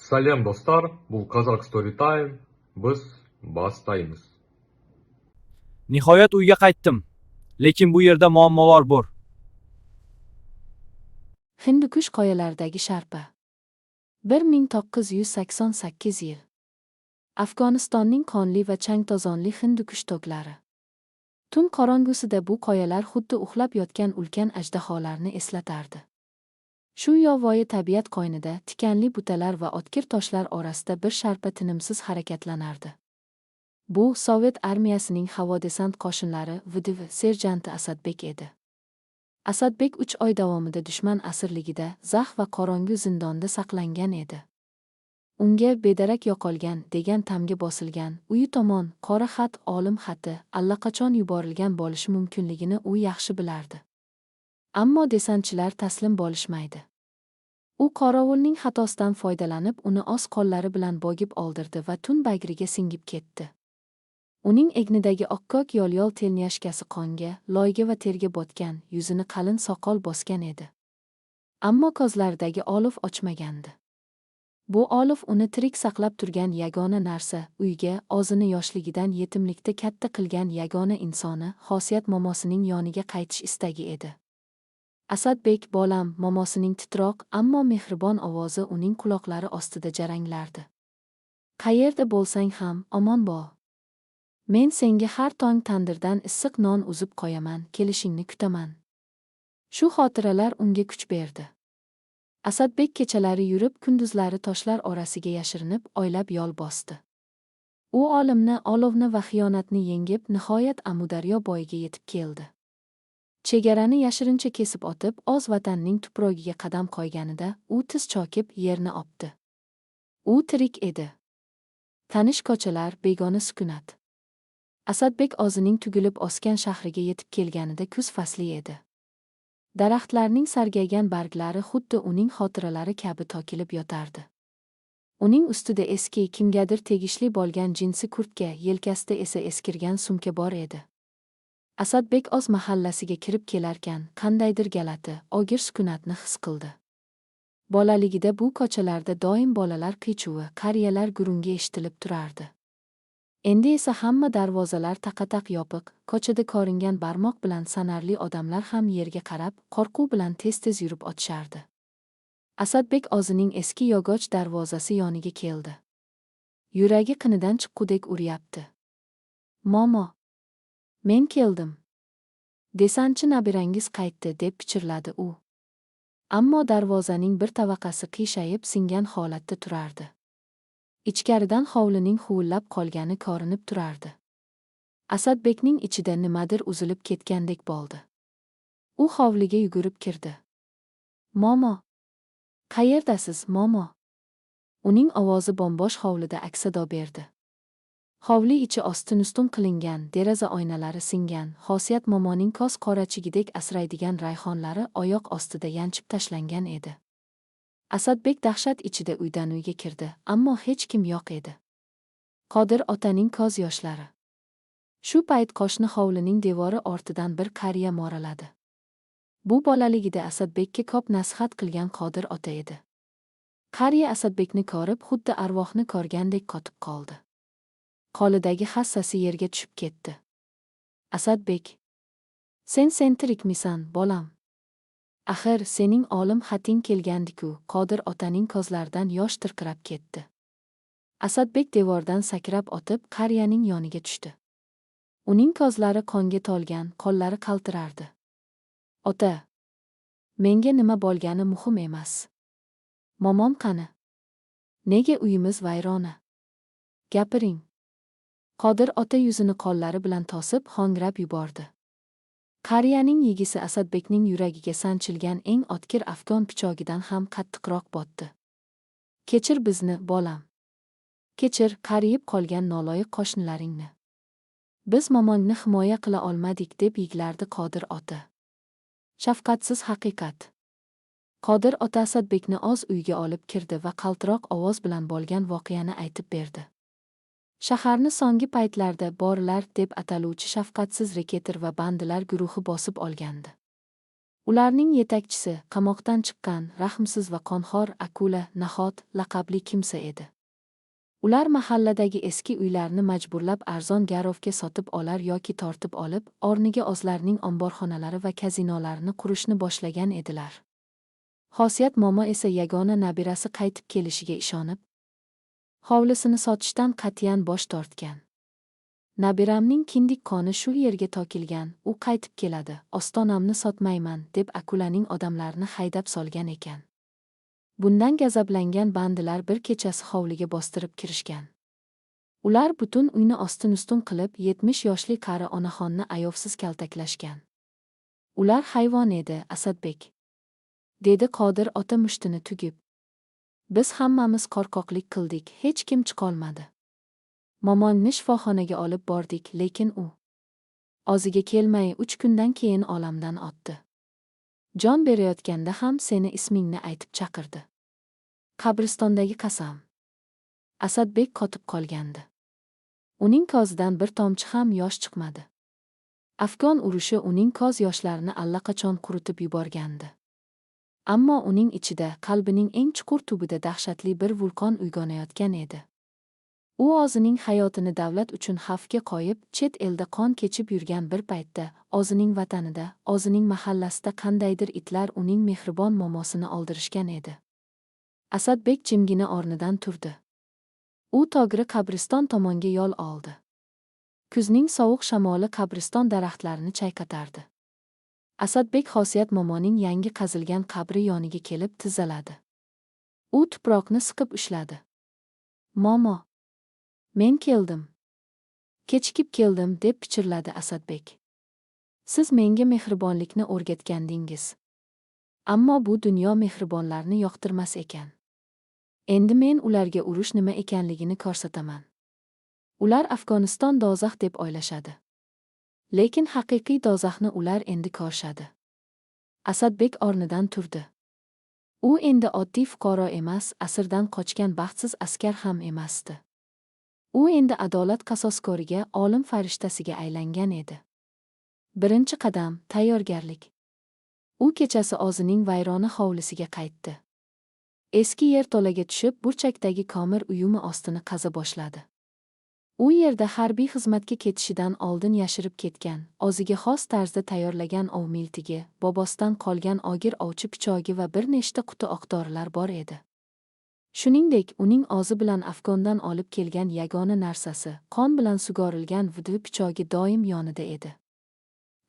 Salom do'stlar, bu Kazakh Story Time. Biz boshlaymiz. Nihoyat uyga qaytdim. Lekin bu yerda muammolar bor. Hindukush qoyalaridagi sharpa. 1988 yil. Afg'onistonning qonli va chang-to'zonli Hindukush to'glari. Tun qorong'usida bu qoyalar xuddi uxlab yotgan ulkan ajdaholarni eslatardi. Shu yovvoyi tabiat qo'ynida tikanli butalar va o'tkir toshlar orasida bir sharpa tinimsiz harakatlanardi. Bu Sovet armiyasining havo-desant qo'shinlari VDV serjanti Asadbek edi. Asadbek 3 oy davomida dushman asirligida, zax va qorong'u zindonda saqlangan edi. Unga bedarak yo'qolgan degan tamga bosilgan, uyi tomon qora xat olim xati allaqachon yuborilgan bo'lishi mumkinligini u yaxshi bilardi. Ammo desantchilar taslim bo'lishmaydi. U qorovulning xatosidan foydalanib, uni o'z qo'llari bilan bo'gib oldirdi va tun bagriga singib ketdi. Uning egnidagi oqqok yo'l telnyashkasi qonga, loyga va terga botgan, yuzini qalin soqol bosgan edi. Ammo ko'zlaridagi olov ochmagandi. Bu olov uni tirik saqlab turgan yagona narsa, uyga, o'zini yoshligidan yetimlikda katta qilgan yagona insoni, xosiyat momosining yoniga qaytish istagi edi. Asadbek, bolam, momosining titroq, ammo mehribon ovozi uning quloqlari ostida jaranglardi. Qayerda bo'lsang ham, omon bo'l. Men senga har tong tandirdan issiq non uzib qo'yaman, kelishingni kutaman. Shu xotiralar unga kuch berdi. Asadbek kechalari yurib, kunduzlari toshlar orasiga yashirinib, oylab yo'l bosdi. U olimni, olovni va xiyonatni yengib, nihoyat Amudaryo bo'yiga yetib keldi. Chegarani yashirincha kesib o'tib, o'z vatanning tuprogiga qadam qo'yganida, u tiz cho'kib yerni opdi. U tirik edi. Tanish ko'chalar, begona sukunat. Asadbek o'zining tugilib o'sgan shahriga yetib kelganida kuz fasli edi. Daraxtlarning sargaygan barglari xuddi uning xotiralari kabi to'kilib yotardi. Uning ustida eski, kimgadir tegishli bo'lgan jinsi kurtka, yelkasida esa eskirgan sumka bor edi. Asadbek o'z mahallasiga kirib kelarkan, qandaydir galati, og'ir sukunatni his qildi. Bolaligida bu ko'chalarda doim bolalar qichuvi, qariyalar gurungi eshitilib turardi. Endi esa hamma darvozalar taqataq yopiq, ko'chada ko'ringan barmoq bilan sanarli odamlar ham yerga qarab, qo'rquv bilan tez-tez yurib o'tishardi. Asadbek o'zining eski yog'och darvozasi yoniga keldi. Yuragi qinidan chiqqudek uryapti. Momo, men keldim. Desantchi nabirangiz qaytdi, deb pichirladi u. Ammo darvozaning bir tavaqasi qiyshayib singan holatda turardi. Ichkaridan hovlining huvillab qolgani ko'rinib turardi. Asadbekning ichida nimadir uzilib ketgandek bo'ldi. U hovliga yugurib kirdi. Momo, qayerdasiz, Momo? Uning ovozi bombosh hovlida aks-sado berdi. Hovli ichi ostin-ustun qilingan, deraza oynalari singan, xosiyat momoning ko'z qorachigidek asraydigan rayhonlari oyoq ostida yanchib tashlangan edi. Asadbek dahshat ichida uydan uyga kirdi, ammo hech kim yo'q edi. Qodir otaning ko'z yoshlari. Shu payt qo'shni hovlining devori ortidan bir qariya mo'raladi. Bu bolaligida Asadbekka ko'p nasihat qilgan Qodir ota edi. Qariya Asadbekni ko'rib, xuddi arvohni ko'rgandek qotib qoldi. Qo'lidagi hassasi yerga tushib ketdi. Asadbek, sen tirikmisan, bolam? Axir, sening olim xating kelgandiku. Qodir otaning ko'zlaridan yosh tirqirab ketdi. Asadbek devordan sakrab o'tib, qariyaning yoniga tushdi. Uning ko'zlari qonga to'lgan, qo'llari qaltirardi. Ota, menga nima bo'lgani muhim emas. Momom qani? Nega uyimiz vayrona? Gapiring. Qodir ota yuzini qo'llari bilan to'sib, ho'ngrab yubordi. Qariyaning yigisi Asadbekning yuragiga sanchilgan eng o'tkir afg'on pichog'idan ham qattiqroq botdi. Kechir bizni, bolam. Kechir qariyib qolgan noloyiq qo'shnilaringni. Biz momongni himoya qila olmadik, deb yiglardi Qodir ota. Shafqatsiz haqiqat. Qodir ota Asadbekni o'z uyiga olib kirdi va qaltiroq ovoz bilan bo'lgan voqeani aytib berdi. Shaharni so'nggi paytlarda borilar deb ataluvchi shafqatsiz reketer va bandilar guruhi bosib olgandi. Ularning yetakchisi qamoqdan chiqqan rahmsiz va qonxo'r Akula Nahot laqabli kimsa edi. Ular mahalladagi eski uylarni majburlab arzon garovga sotib olar yoki tortib olib, o'rniga o'zlarining omborxonalari va kazinolarni qurishni boshlagan edilar. Xosiyat momo esa yagona nabirasi qaytib kelishiga ishonib, hovlisini sotishdan qat'iyan bosh tortgan. Nabiramning kindik qoni shu yerga tokilgan, u qaytib keladi, ostonamni sotmayman, deb Akulaning odamlarini haydab solgan ekan. Bundan gazablangan bandilar bir kechasi hovliga bostirib kirishgan. Ular butun uyni ostin-ustun qilib, 70 yoshli qari onaxonni ayovsiz kaltaklashgan. Ular hayvon edi, Asadbek, dedi Qodir ota mushtini tugib. Biz hammamiz qo'rqoqlik qildik, hech kim chiqolmadi. Momonni shifoxonaga olib bordik, lekin u oziga kelmay 3 kundan keyin olamdan o'tdi. Jon berayotganda ham seni ismingni aytib chaqirdi. Qabristondagi qasam. Asadbek qotib qolgandi. Uning ko'zidan bir tomchi ham yosh chiqmadi. Afg'on urushi uning ko'z yoshlarini allaqachon quritib yuborgandi. Ammo uning ichida, qalbining eng chuqur tubida dahshatli bir vulqon uyg'onayotgan edi. U o'zining hayotini davlat uchun xavfga qo'yib, chet elda qon kechib yurgan bir paytda, o'zining vatanida, o'zining mahallasida qandaydir itlar uning mehribon momosini oldirishgan edi. Asadbek jimgina o'rnidan turdi. U togri qabriston tomonga yo'l oldi. Kuzning sovuq shamoli qabriston daraxtlarini chayqatardi. Asadbek Xosiyat momoning yangi qazilgan qabri yoniga kelib tizzaladi. U tuproqni siqib ushladi. Momo, men keldim. Kechikib keldim, deb pichirladi Asadbek. Siz menga mehribonlikni o'rgatgandingiz. Ammo bu dunyo mehribonlarni yoqtirmas ekan. Endi men ularga urush nima ekanligini ko'rsataman. Ular Afg'oniston dozax deb o'ylashadi. Lekin haqiqiy dozaxni ular endi ko'rishadi. Asadbek o'rnidan turdi. U endi oddiy fuqaro emas, asrdan qochgan baxtsiz askar ham emasdi. U endi adolat qasoskoriga, olim farishtasiga aylangan edi. Birinchi qadam, tayyorgarlik. U kechasi o'zining vayrona hovlisiga qaytdi. Eski yerto'laga tushib, burchakdagi ko'mir uyumi ostini qaza boshladi. U yerda harbiy xizmatga ketishidan oldin yashirib ketgan, o'ziga xos tarzda tayyorlagan ov miltigi, bobosidan qolgan ogir ovchi pichog'i va bir nechta quti oqdorilar bor edi. Shuningdek, uning o'zi bilan Afg'ondan olib kelgan yagona narsasi, qon bilan sugorilgan vidvi pichog'i doim yonida edi.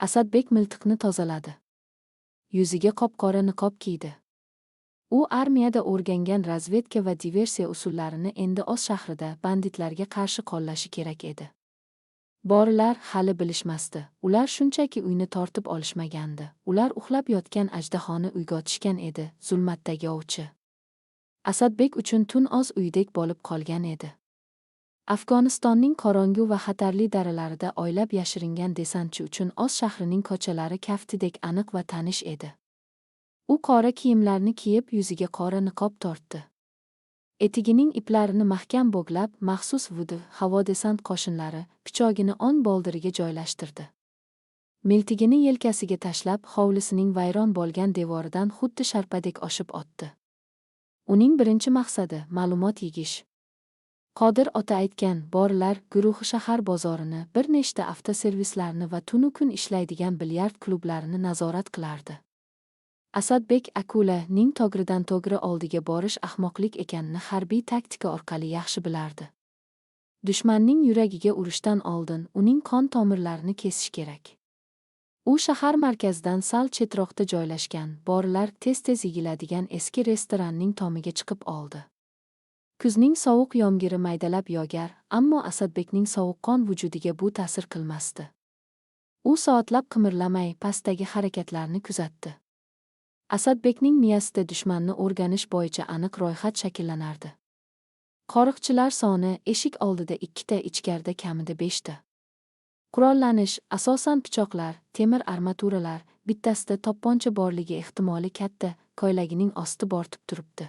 Asadbek miltiqni tozaladi. Yuziga qop-qora niqob kiydi. U armiyada o'rgangan razvedka va diversiya usullarini endi o'z shahrida banditlarga qarshi qo'llashi kerak edi. Borilar hali bilishmasdi. Ular shunchaki uyni tortib olishmagandi. Ular uxlab yotgan ajdahoni uyg'otishgan edi, zulmatdagi ovchi. Asadbek uchun tun o'z uyidek bo'lib qolgan edi. Afg'onistonning qorong'u va xatarli daralarida oylab yashiringan desantchi uchun o'z shahrining ko'chalari kaftidek aniq va tanish edi. U qora kiyimlarni kiyib, yuziga qora niqob tortdi. Etigining iplarini mahkam bog'lab, maxsus vudu havo desant qo'shinlari pichog'ini o'ng boldiriga joylashtirdi. Miltigini yelkasiga tashlab, hovlisining vayron bo'lgan devoridan xuddi sharpadek oshib o'tdi. Uning birinchi maqsadi ma'lumot yigish. Qodir ota aytgan, borilar guruhi shahar bozorini, bir nechta avtoservislarni va tunu kun ishlaydigan bilyard klublarini nazorat qilardi. Asadbek Akulaning togridan togri oldiga borish ahmoqlik ekanini harbiy taktika orqali yaxshi bilardi. Dushmanning yuragiga urushdan oldin uning qon tomirlarini kesish kerak. U shahar markazidan sal chetroqda joylashgan, borilar tez-tez yigiladigan eski restoranning tomiga chiqib oldi. Kuzning sovuq yomg'iri maydalab yogar, ammo Asadbekning sovuqqon vujudiga bu ta'sir qilmasdi. U soatlab qimirlamay pastdagi harakatlarni kuzatdi. Asadbekning miyasida dushmanni o'rganish bo'yicha aniq ro'yxat shakllanardi. Qo'riqchilar soni eshik oldida 2 ta, ichkarida kamida 5 ta. Qurollanish asosan pichoqlar, temir armaturalar, bittasida to'pponcha borligi ehtimoli katta, ko'ylagining osti bortib turibdi.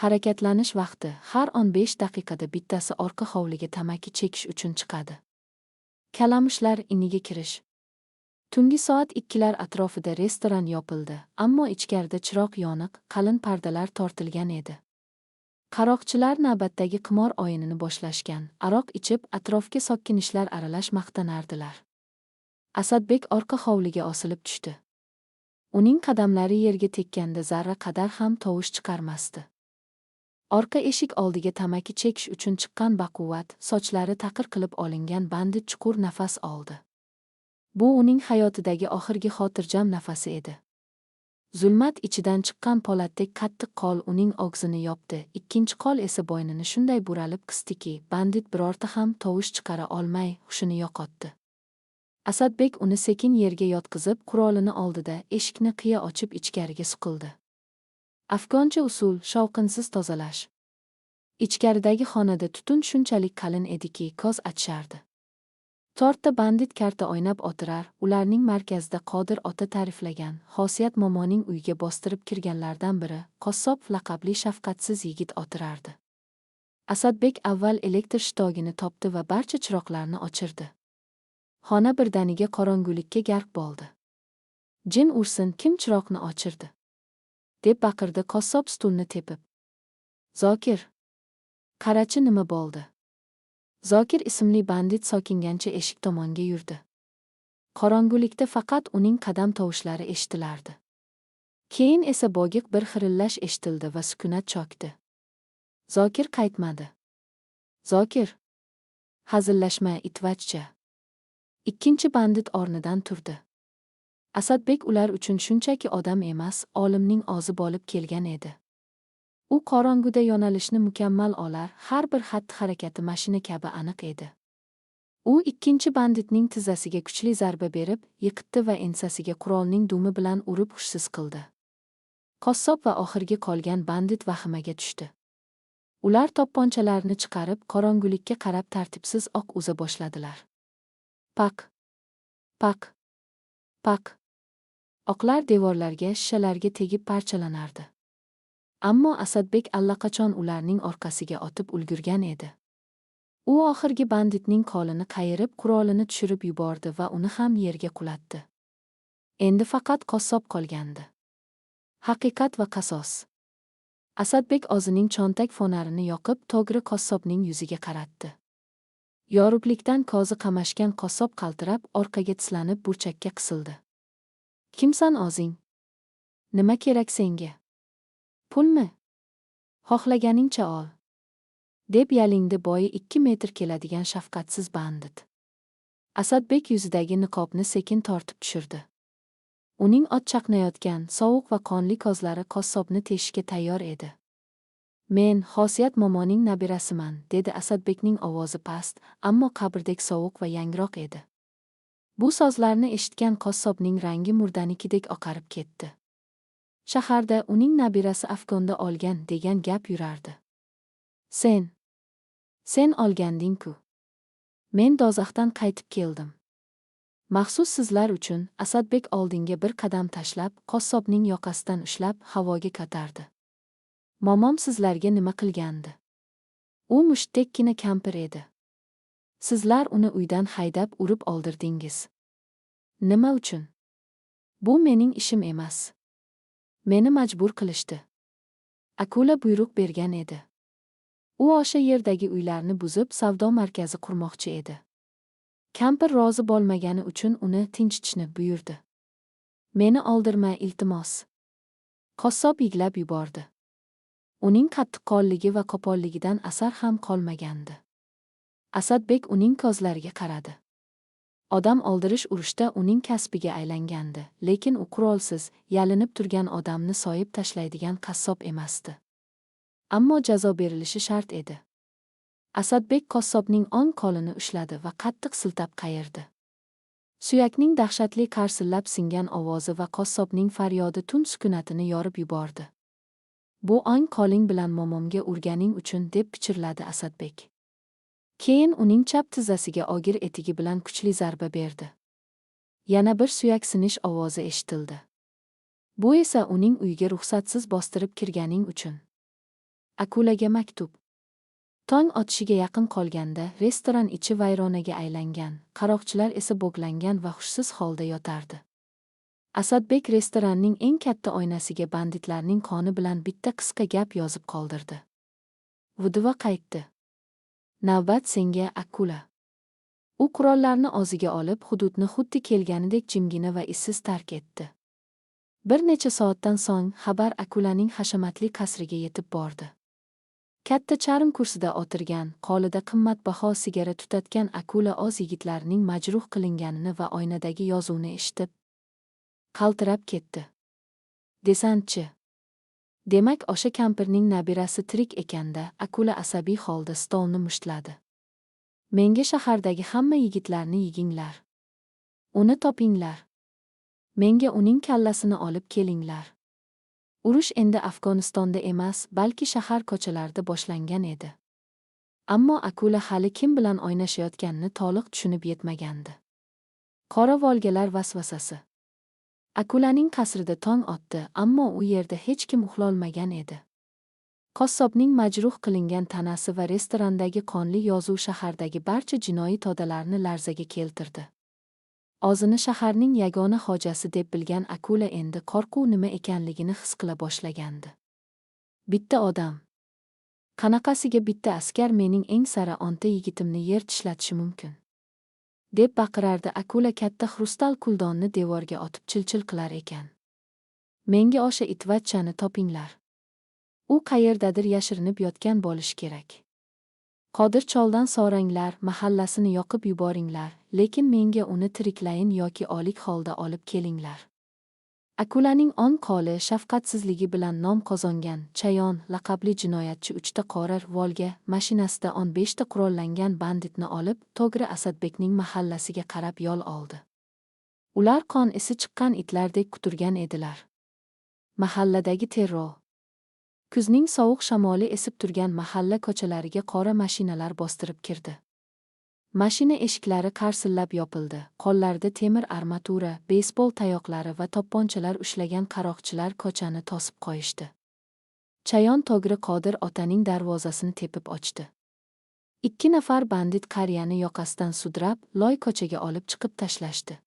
Harakatlanish vaqti har 15 daqiqada bittasi orqa hovliga tamaki chekish uchun chiqadi. Kalamushlar iniga kirish. Tungi soat 2lar atrofida restoran yopildi, ammo ichkarida chiroq yoniq, qalin pardalar tortilgan edi. Qaroqchilar navbatdagi qimor o'yinini boshlashgan, aroq ichib, atrofga sokinishlar aralash maqtanardilar. Asadbek orqa hovliga osilib tushdi. Uning qadamlari yerga tekkanda zarra qadar ham tovush chiqarmasdi. Orqa eshik oldiga tamaki chekish uchun chiqqan baquvvat, sochlari taqir qilib olingan bandit chuqur nafas oldi. Bu uning hayotidagi oxirgi xotirjam nafasi edi. Zulmat ichidan chiqqan po'latdek qattiq qo'l uning og'zini yopdi, ikkinchi qo'l esa bo'ynini shunday buralib qisdiki, bandit birorta ham tovush chiqara olmay, hushini yo'qotdi. Asadbek uni sekin yerga yotqizib, qurolini oldida eshikni qiya ochib ichkariga suqildi. Afg'oncha usul shovqinsiz tozalash. Ichkaridagi xonada tutun shunchalik qalin ediki, ko'z achishardi. To'rtta bandit karta o'ynab o'tirar, ularning markazida Qodir ota ta'riflagan, Xosiyat momoning uyiga bostirib kirganlardan biri, Qassob laqabli shafqatsiz yigit o'tirardi. Asadbek avval elektr shtogini topdi va barcha chiroqlarni o'chirdi. Xona birdaniga qorong'ulikka garq bo'ldi. Jin ursin, kim chiroqni o'chirdi? Deb baqirdi qassob stulni tepib. Zokir. Qarachi, nima bo'ldi? Zokir ismli bandit sokingancha eshik tomonga yurdi. Qorong'ulikda faqat uning qadam tovushlari eshitilardi. Keyin esa bo'g'iq bir xirillash eshitildi va sukunat cho'kdi. Zokir qaytmadi. Zokir. Hazillashma, itvachcha. Ikkinchi bandit o'rnidan turdi. Asadbek ular uchun shunchaki odam emas, olimning o'zi bo'lib kelgan edi. U qorong'uda yo'nalishni mukammal olar, har bir xatti-harakati mashina kabi aniq edi. U ikkinchi banditning tizzasiga kuchli zarba berib, yiqitdi va ensasiga qurolning dumi bilan urib hushsiz qildi. Qassob va oxirgi qolgan bandit vahimaga tushdi. Ular to'pponchalarini chiqarib, qorong'ulikka qarab tartibsiz o'q uza boshladilar. Pak, pak, pak. O'qlar devorlarga, shishalarga tegib parchalanardi. Ammo Asadbek allaqachon ularning orqasiga otib ulgurgan edi. U oxirgi banditning qo'lini qayirib, qurolini tushirib yubordi va uni ham yerga qulatdi. Endi faqat qassob qolgandi. Haqiqat va qasos. Asadbek o'zining cho'ntak fonarini yoqib, to'g'ri qassobning yuziga qaratdi. Yorug'likdan ko'zi qamashgan qassob qaltirab, orqaga tislanib burchakka qisildi. Kimsan o'zing? Nima kerak senga? Pulmi? Xohlaganingcha ol. Deb yalingdi bo'yi 2 metr keladigan shafqatsiz bandit. Asadbek yuzidagi niqobni sekin tortib tushirdi. Uning ot chaqnayotgan, sovuq va qonli ko'zlari qassobni teshishga tayyor edi. Men Xosiyat momoning nabirasiman, dedi Asadbekning ovozi past, ammo qabrdek sovuq va yangroq edi. Bu so'zlarni eshitgan qassobning rangi murdanikidek oqarib ketdi. Shaharda uning nabirasi Afg'onda olgan degan gap yurardi. Sen olganding-ku. Men do'zaxdan qaytib keldim. Maxsus sizlar uchun. Asadbek oldinga bir qadam tashlab, qassobning yoqasidan ushlab, havoga ko'tardi. Momom sizlarga nima qilgandi? U mushtdekkina kampir edi. Sizlar uni uydan haydab urib oldirdingiz. Nima uchun? Bu mening ishim emas. Meni majbur qilishdi. Akula buyruq bergan edi. U o'sha yerdagi uylarni buzib, savdo markazi qurmoqchi edi. Kampir rozi bo'lmagani uchun uni tinchitishni buyurdi. Meni oldirma, iltimos. Qassob yiglab yubordi. Uning qattiqqo'lligi va qo'polligidan asar ham qolmagandi. Asadbek uning ko'zlariga qaradi. Odam oldirish urushda uning kasbiga aylangandi, lekin u qurolsiz, yalinib turgan odamni soyib tashlaydigan qassob emasdi. Ammo jazo berilishi shart edi. Asadbek qassobning o'ng qo'lini ushladi va qattiq siltab qayirdi. Suyakning dahshatli qarsillab singan ovozi va qassobning faryodi tun sukunatini yorib yubordi. Bu o'ng qo'ling bilan momomga urganing uchun, deb pichirladi Asadbek. Keyin uning chap tizzasiga og'ir etigi bilan kuchli zarba berdi. Yana bir suyak sinish ovozi eshitildi. Bu esa uning uyiga ruxsatsiz bostirib kirganing uchun. Akulaga maktub. Tong otishiga yaqin qolganda restoran ichi vayronaga aylangan, qaroqchilar esa bog'langan va hushsiz holda yotardi. Asadbek restoranning eng katta oynasiga banditlarning qoni bilan bitta qisqa gap yozib qoldirdi. Vudiva qaytdi. Navbat senga, akula. U qurollarni og'ziga olib, hududni xuddi kelganidek jimgina va izsiz tark etdi. Bir necha soatdan so'ng xabar akulaning hashamatli qasriga yetib bordi. Katta charm kursida o'tirgan, qo'lida qimmatbaho sigara tutatgan akula o'z yigitlarining majruh qilinganini va oynadagi yozuvni eshitib, qaltirab ketdi. Desantchi. Demak, o'sha kampirning nabirasi tirik ekanda, akula asabiy holda stolni mushtladi. Menga shahardagi hamma yigitlarni yiginglar. Uni topinglar. Menga uning kallasini olib kelinglar. Urush endi Afg'onistonda emas, balki shahar ko'chalarida boshlangan edi. Ammo akula hali kim bilan o'ynashayotganini to'liq tushunib yetmagandi. Qora volgalar vasvasasi. Akulaning qasrida tong otdi, ammo u yerda hech kim uxlolmagan edi. Qassobning majruh qilingan tanasi va restorandagi qonli yozuv shahardagi barcha jinoiy to'dalarni larzaga keltirdi. O'zini shaharning yagona hojasi deb bilgan akula endi qo'rquv nima ekanligini his qila boshlagandi. Bitta odam. Qanaqasiga bitta askar mening eng sara 10 yigitimni yer tishlatishi mumkin? Deb baqirardi akula katta xrustal kuldonni devorga otib chil-chil qilar ekan. Menga o'sha itvachchani topinglar. U qayerdadir yashirinib yotgan bo'lishi kerak. Qodir choldan so'ranglar, mahallasini yoqib yuboringlar, lekin menga uni tiriklayin yoki o'lik holda olib kelinglar. Akulaning on qo'li shafqatsizligi bilan nom qozongan Chayon laqabli jinoyatchi 3 ta qora Volga mashinasida 15 ta qurollangan banditni olib, to'g'ri Asadbekning mahallasiga qarab yo'l oldi. Ular qon isi chiqqan itlardek quturgan edilar. Mahalladagi terror. Kuzning sovuq shamoli esib turgan mahalla ko'chalariga qora mashinalar bostirib kirdi. Mashina eshiklari qarsillab yopildi. Qo'llarida temir armatura, beysbol tayoqlari va to'pponchalar ushlagan qaroqchilar ko'chani to'sib qo'yishdi. Chayon to'g'ri Qodir otaning darvozasini tepib ochdi. 2 nafar bandit qariyani yoqasidan sudrab, loy ko'chaga olib chiqib tashlashdi.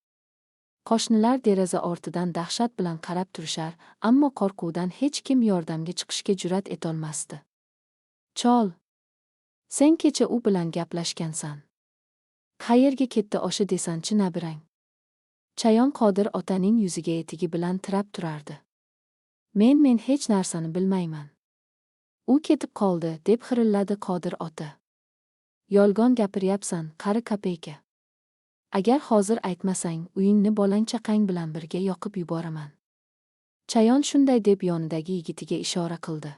Qo'shnilar deraza ortidan dahshat bilan qarab turishar, ammo qo'rquvdan hech kim yordamga chiqishga jur'at etolmasdi. Chol, sen kecha u bilan gaplashgansan. Qayerga ketdi o'sha desantchi nabirang? Chayon Qodir otaning yuziga etigi bilan tirab turardi. Men hech narsani bilmayman. U ketib qoldi, deb xirilladi Qodir ota. Yolg'on gapiryapsan, qari kapeyka. Agar hozir aytmasang, uyingni bolang-chaqang bilan birga yoqib yuboraman. Chayon shunday deb yonidagi yigitiga ishora qildi.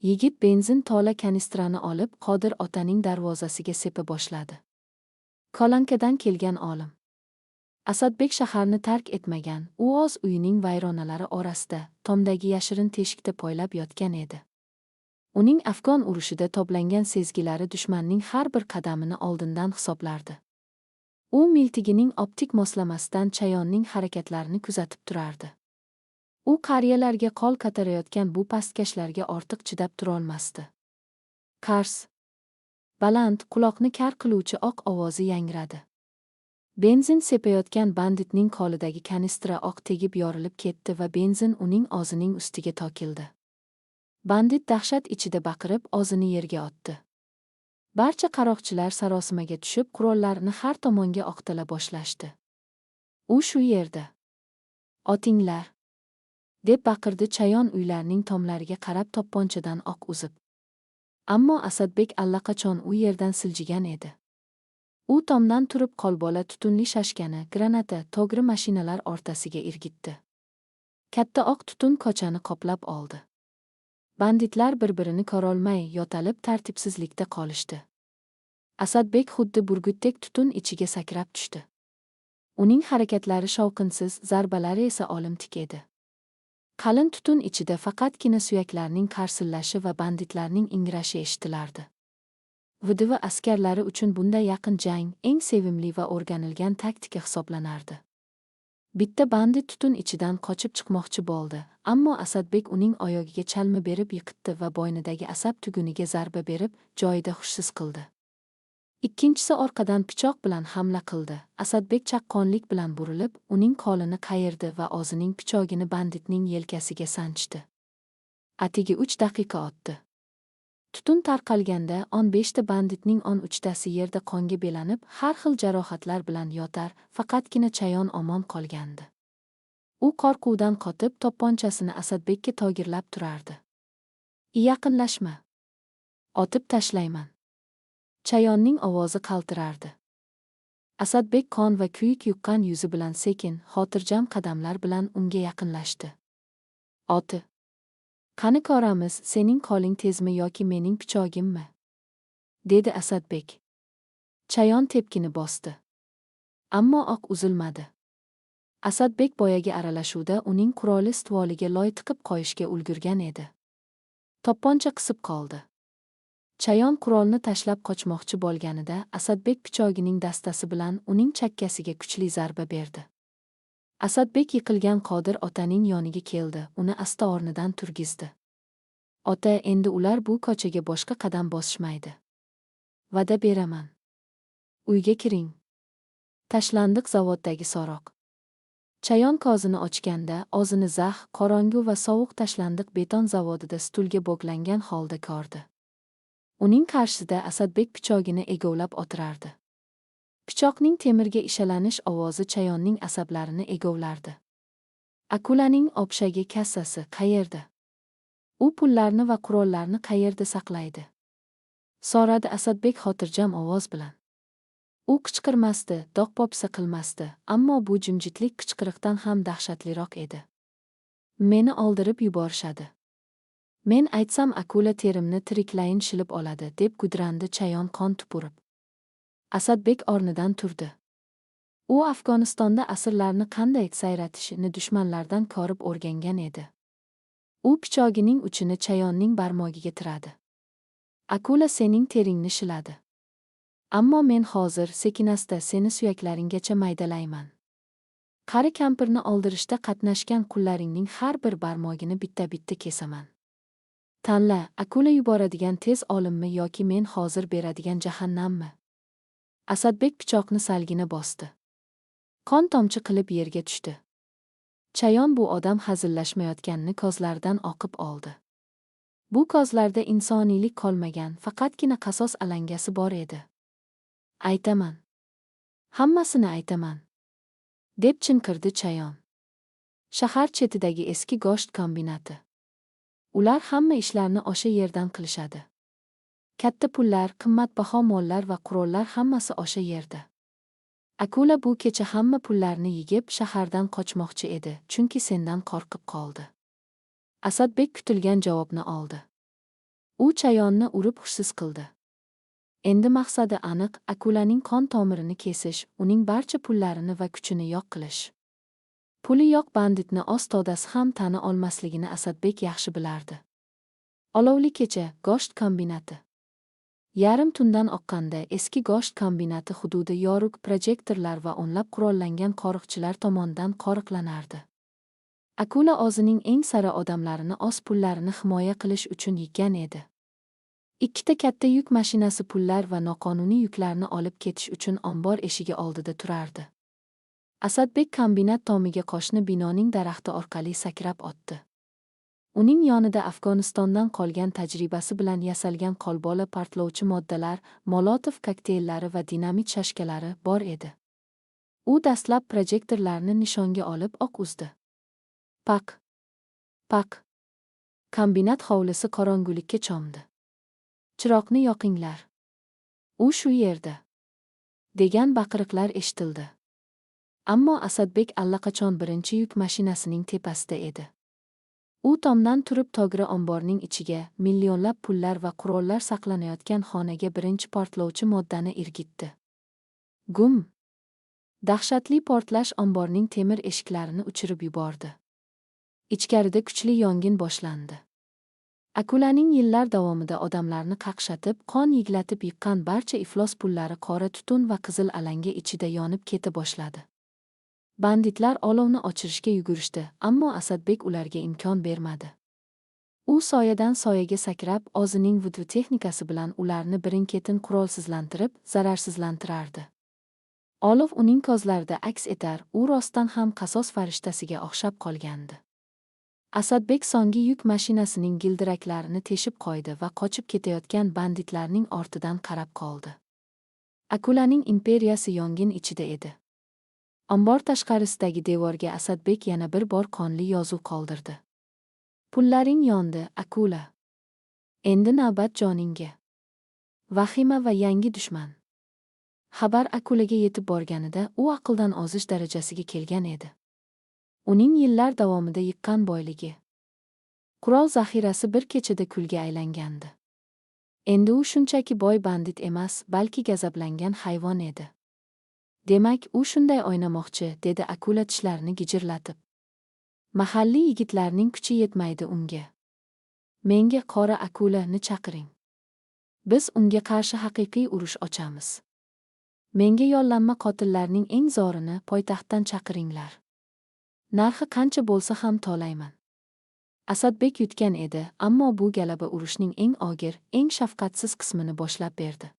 Yigit benzin to'la kanistrani olib, Qodir otaning darvozasiga sepa boshladi. Kolankadan kelgan olim. Asadbek shaharni tark etmagan, u o'z uyining vayronalari orasida, tomdagi yashirin teshikda poylab yotgan edi. Uning Afg'on urushida to'plangan sezgilari dushmanning har bir qadamini oldindan hisoblardi. U miltigining optik moslamasidan Chayonning harakatlarini kuzatib turardi. U qariyalarga qo'l ko'tarayotgan bu pastkashlarga ortiq chidab turolmasdi. Qars. Baland, quloqni kar qiluvchi oq ovozi yangradi. Benzin sepayotgan banditning qo'lidagi kanistra oq tegib yorilib ketdi va benzin uning og'zining ustiga to'kildi. Bandit dahshat ichida baqirib, o'zini yerga otdi. Barcha qaroqchilar sarosimaga tushib, qurollarini har tomonga oqtala boshlashdi. U shu yerda. Otinglar, deb baqirdi Chayon uylarning tomlariga qarab to'pponchadan o'q uzib. Ammo Asadbek allaqachon u yerdan siljigan edi. U tomdan turib qo'lbola tutunli shashkani, granata, to'g'ri mashinalar o'rtasiga irgitdi. Katta oq tutun ko'chani qoplab oldi. Banditlar bir-birini ko'rolmay, yo'talib tartibsizlikda qolishdi. Asadbek xuddi burgutdek tutun ichiga sakrab tushdi. Uning harakatlari shovqinsiz, zarbalari esa olimtik edi. Qalin tutun ichida faqatgina suyaklarning qarsillashi va banditlarning ingrashi eshitilardi. Vudiva askarlari uchun bunday yaqin jang eng sevimli va o'rganilgan taktika hisoblanardi. Bitta bandit tutun ichidan qochib chiqmoqchi bo'ldi, ammo Asadbek uning oyog'iga chalma berib yiqitdi va bo'ynidagi asab tuguniga zarba berib, joyida hushsiz qildi. Ikkinchisi orqadan pichoq bilan hamla qildi. Asadbek chaqqonlik bilan burilib, uning qo'lini qayirdi va o'zining pichogini banditning yelkasiga sanchdi. Atigi 3 daqiqa o'tdi. Tutun tarqalganda 15 ta banditning 13tasi yerda qonga belanib, har xil jarohatlar bilan yotar, faqatgina Chayon omon qolgandi. U qo'rquvdan qotib, to'pponchasini Asadbekka togirlab turardi. Yaqinlashma. Otib tashlayman. Chayonning ovozi qaltirardi. Asadbek qon va kuyik yuqqan yuzi bilan sekin, xotirjam qadamlar bilan unga yaqinlashdi. Oti. Qani ko'ramiz, sening qo'ling tezmi yoki mening pichogimmi? Dedi Asadbek. Chayon tepkini bosdi. Ammo oq uzilmadi. Asadbek boyagi aralashuvda uning quroli stvoliga loy tiqib qo'yishga ulgurgan edi. To'pponcha qisib qoldi. Chayon qurolni tashlab qochmoqchi bo'lganida Asadbek pichogining dastasi bilan uning chakkasiga kuchli zarba berdi. Asadbek yiqilgan Qodir otaning yoniga keldi, uni asta o'rnidan turgizdi. Ota, endi ular bu ko'chaga boshqa qadam bosishmaydi. Va'da beraman. Uyga kiring. Tashlandiq zavoddagi so'roq. Chayon ko'zini ochganda o'zini zax, qorong'u va sovuq tashlandiq beton zavodida stulga bog'langan holda ko'rdi. Uning qarshisida Asadbek pichogini egovlab o'tirardi. Pichoqning temirga ishalanish ovozi Chayonning asablarini egovlardi. Akulaning obshagi kassasi qayerda? U pullarni va qurollarni qayerda saqlaydi? So'radi Asadbek xotirjam ovoz bilan. U qichqirmasdi, do'q-popsa qilmasdi, ammo bu jimjitlik qichqiriqdan ham dahshatliroq edi. Meni oldirib yuborishadi. Men aytsam akula terimni tiriklayin shilib oladi, deb gudrandi Chayon qon tupurib. Asadbek o'rnidan turdi. U Afg'onistonda asirlarni qanday sayratishini dushmanlardan ko'rib o'rgangan edi. U pichogining uchini Chayonning barmog'iga tiradi. Akula sening teringni shiladi. Ammo men hozir sekinasta seni suyaklaringgacha maydalayman. Qari kampirni oldirishda qatnashgan qullaringning har bir barmog'ini bitta-bitta kesaman. Tanla, akula yuboradigan tez olimmi yoki men hozir beradigan jahannammi? Asadbek pichoqni salgina bosdi. Qon tomchi qilib yerga tushdi. Chayon bu odam hazillashmayotganini ko'zlaridan oqib oldi. Bu ko'zlarda insoniylik qolmagan, faqatgina qasos alangasi bor edi. Aytaman. Hammasini aytaman. Deb chinqirdi Chayon. Shahar chetidagi eski go'sht kombinati. Ular hamma ishlarni o'sha yerdan qilishadi. Katta pullar, qimmatbaho mollar va qurollar hammasi o'sha yerda. Akula bu kecha hamma pullarni yigib shahardan qochmoqchi edi, chunki sendan qo'rqib qoldi. Asadbek kutilgan javobni oldi. U Chayonni urib hushsiz qildi. Endi maqsadi aniq, akulaning qon tomirini kesish, uning barcha pullarini va kuchini yo'q qilish. Puli yo'q banditni o'z to'dasi ham tani olmasligini Asadbek yaxshi bilardi. Olovli kecha, go'sht kombinati. Yarim tundan oqqanda eski go'sht kombinati hududi yorug' projektorlar va o'nlab qurollangan qo'riqchilar tomonidan qo'riqlanardi. Akula o'zining eng sara odamlarini o'z pullarini himoya qilish uchun yiggan edi. Ikkita katta yuk mashinasi pullar va noqonuniy yuklarni olib ketish uchun ombor eshigi oldida turardi. Asadbek kombinat tomiga qo'shni binoning daraxti orqali sakrab o'tdi. Uning yonida Afg'onistondan qolgan tajribasi bilan yasalgan qo'lbola portlovchi moddalar, molotov kokteyllari va dinamit shashkalari bor edi. U dastlab projektorlarni nishonga olib o'q uzdi. Pak. Pak. Kombinat hovlisi qorong'ulikka cho'mdi. Chiroqni yoqinglar. U shu yerda. Degan baqiriqlar eshitildi. Ammo Asadbek allaqachon birinchi yuk mashinasining tepasida edi. U tomdan turib to'g'ri omborning ichiga, millionlab pullar va qurollar saqlanayotgan xonaga birinchi portlovchi moddani irgitdi. Gum! Dahshatli portlash omborning temir eshiklarini uchirib yubordi. Ichkarida kuchli yong'in boshlandi. Akulaning yillar davomida odamlarni qaqshatib, qon yiglatib yiqqan barcha iflos pullari qora tutun va qizil alanga ichida yonib keta boshladi. Banditlar olovni o'chirishga yugurishdi, ammo Asadbek ularga imkon bermadi. U soyadan soyaga sakrab, o'zining vudu texnikasi bilan ularni birin-ketin qurolsizlantirib, zararsizlantirardi. Olov uning ko'zlarida aks etar, u rostdan ham qasos farishtasiga o'xshab qolgandi. Asadbek so'nggi yuk mashinasining gildiraklarini teshib qo'ydi va qochib ketayotgan banditlarning ortidan qarab qoldi. Akulaning imperiyasi yong'in ichida edi. Ombor tashqarisidagi devorga Asadbek yana bir bor qonli yozuv qoldirdi. Pullaring yondi, Akula. Endi navbat joningga. Vahima va yangi dushman. Xabar Akulaga yetib borganida u aqldan ozish darajasiga kelgan edi. Uning yillar davomida yiqqan boyligi, qurol zaxirasi bir kechada kulga aylangandi. Endi u shunchaki boy bandit emas, balki gazablangan hayvon edi. Demak, u shunday o'ynamoqchi, dedi Akula tishlarini gijirlatib. Mahalliy yigitlarning kuchi yetmaydi unga. Menga qora Akulani chaqiring. Biz unga qarshi haqiqiy urush ochamiz. Menga yollanma qotillarning eng zorini poytaxtdan chaqiringlar. Narxi qancha bo'lsa ham to'layman. Asadbek yutgan edi, ammo bu galaba urushning eng og'ir, eng shafqatsiz qismini boshlab berdi.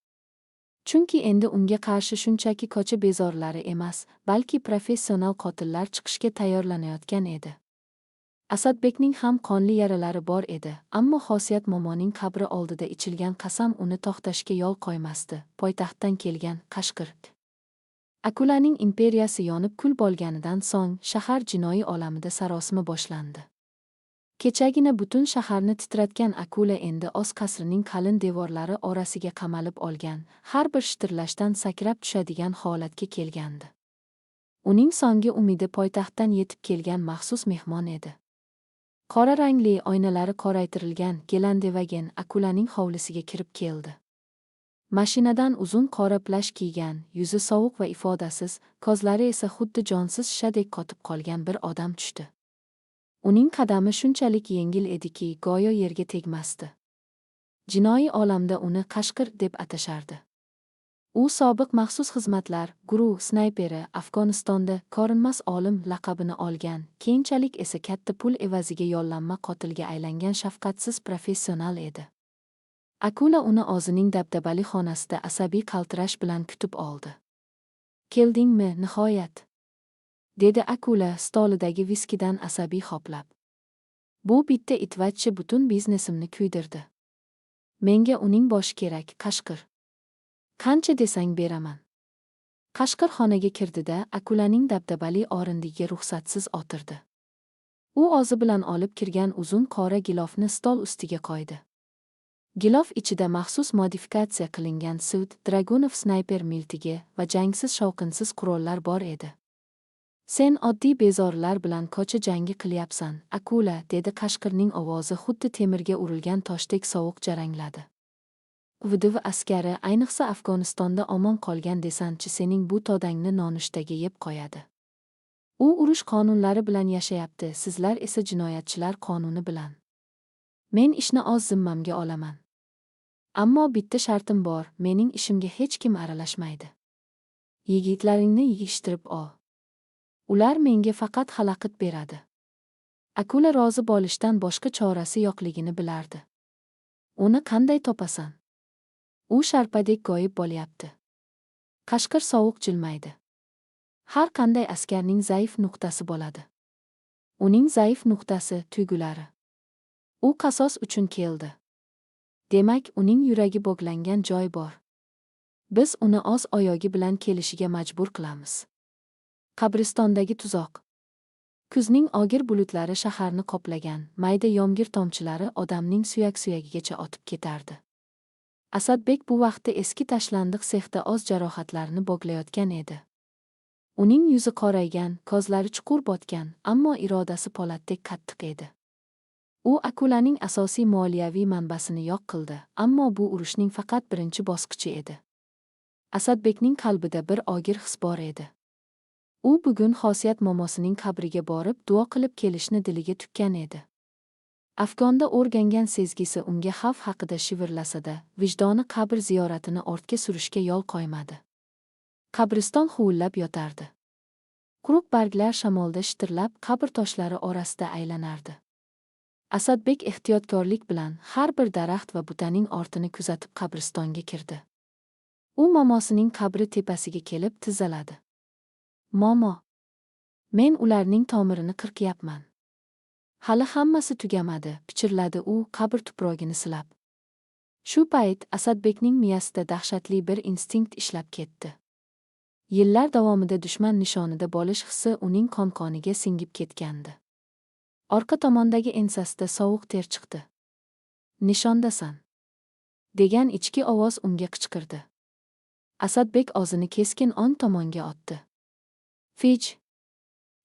Chunki endi unga qarshi shunchaki ko'cha bezorlari emas, balki professional qotillar chiqishga tayyorlanayotgan edi. Asadbekning ham qonli yaralari bor edi, ammo Xosiyat momoning qabri oldida ichilgan qasam uni to'xtashga yo'l qo'ymasdi. Poytaxtdan kelgan Qashqir. Akulaning imperiyasi yonib kul bo'lganidan so'ng shahar jinoiy olamida sarosima boshlandi. Kechagina butun shaharni titratgan Akula endi o'z qasrining qalin devorlari orasiga qamalib olgan, har bir shitirlashdan sakrab tushadigan holatga kelgandi. Uning so'nggi umidi poytaxtdan yetib kelgan maxsus mehmon edi. Qora rangli oynalari qoraytirilgan Gelandewagen Akulaning hovlisiga kirib keldi. Mashinadan uzun qora plash kiygan, yuzi sovuq va ifodasiz, ko'zlari esa xuddi jonsiz shadek qotib qolgan bir odam tushdi. Uning qadami shunchalik yengil ediki, go'yo yerga tegmasdi. Jinoiy olamda uni Qashqir deb atashardi. U sobiq maxsus xizmatlar guruh snayperi, Afg'onistonda ko'rinmas olim laqabini olgan, keyinchalik esa katta pul evaziga yollanma qotilga aylangan shafqatsiz professional edi. Akula uni o'zining dabdabali xonasida asabiy qaltirash bilan kutib oldi. Keldingmi, nihoyat? Dedi Akula stolidagi viskidan asabiy hoplab. Bu bitta itvachchi butun biznesimni kuydirdi. Menga uning boshi kerak, Qashqir. Qancha desang beraman. Qashqir xonaga kirdida Akulaning dabdabali o'rindigiga ruxsatsiz o'tirdi. U o'zi bilan olib kirgan uzun qora gilofni stol ustiga qo'ydi. Gilof ichida maxsus modifikatsiya qilingan Sud, Dragunov snayper miltigi va jangsiz shovqinsiz qurollar bor edi. Sen oddiy bezorilar bilan ko'cha jangi qilyapsan, Akula, dedi Qashqirning ovozi xuddi temirga urilgan toshdek sovuq jarangladi. VDV askari, ayniqsa Afg'onistonda omon qolgan desantchi sening bu todangni nonushtaga yeb qo'yadi. U urush qonunlari bilan yashayapti, sizlar esa jinoyatchilar qonuni bilan. Men ishni o'z zimmamga olaman. Ammo bitta shartim bor, mening ishimga hech kim aralashmaydi. Yigitlaringni yig'ishtirib ol. Ular menga faqat xalaqit beradi. Akula rozi bo'lishdan boshqa chorasi yo'qligini bilardi. Uni qanday topasan? U sharpadek g'oyib bo'lyapti. Qashqir sovuq jilmaydi. Har qanday askarning zaif nuqtasi bo'ladi. Uning zaif nuqtasi tuyg'ulari. U qasos uchun keldi. Demak, uning yuragi bog'langan joy bor. Biz uni o'z oyog'i bilan kelishiga majbur qilamiz. Qabristondagi tuzoq. Kuzning og'ir bulutlari shaharni qoplagan, mayda yomg'ir tomchilari odamning suyak-suyagigacha o'tib ketardi. Asadbek bu vaqtda eski tashlandiq sexda o'z jarohatlarini bog'layotgan edi. Uning yuzi qoraygan, ko'zlari chuqur botgan, ammo irodasi po'latdek qattiq edi. U Akulaning asosiy moliyaviy manbasini yo'q qildi, ammo bu urushning faqat birinchi bosqichi edi. Asadbekning qalbida bir og'ir his bor edi. U bugun Xosiyat momosining qabriga borib duo qilib kelishni diliga tukkan edi. Afg'onda o'rgangan sezgisi unga xavf haqida shivirlasada, vijdoni qabr ziyoratini ortga surishga yo'l qo'ymadi. Qabriston huvillab yotardi. Quruq barglar shamolda shitirlab, qabr toshlari orasida aylanardi. Asadbek ehtiyotkorlik bilan har bir daraxt va butaning ortini kuzatib qabristonga kirdi. U momosining qabri tepasiga kelib tizzaladi. Momo, men ularning tomirini qirqyapman. Hali hammasi tugamadi, pichirladi u qabr tuprogini silab. Shu payt Asadbekning miyasida dahshatli bir instinkt ishlab ketdi. Yillar davomida dushman nishonida bo'lish hissi uning qon-qoniga singib ketgandi. Orqa tomondagi ensasida sovuq ter chiqdi. Nishondasan, degan ichki ovoz unga qichqirdi. Asadbek o'zini keskin o'ng tomonga otdi. Fij!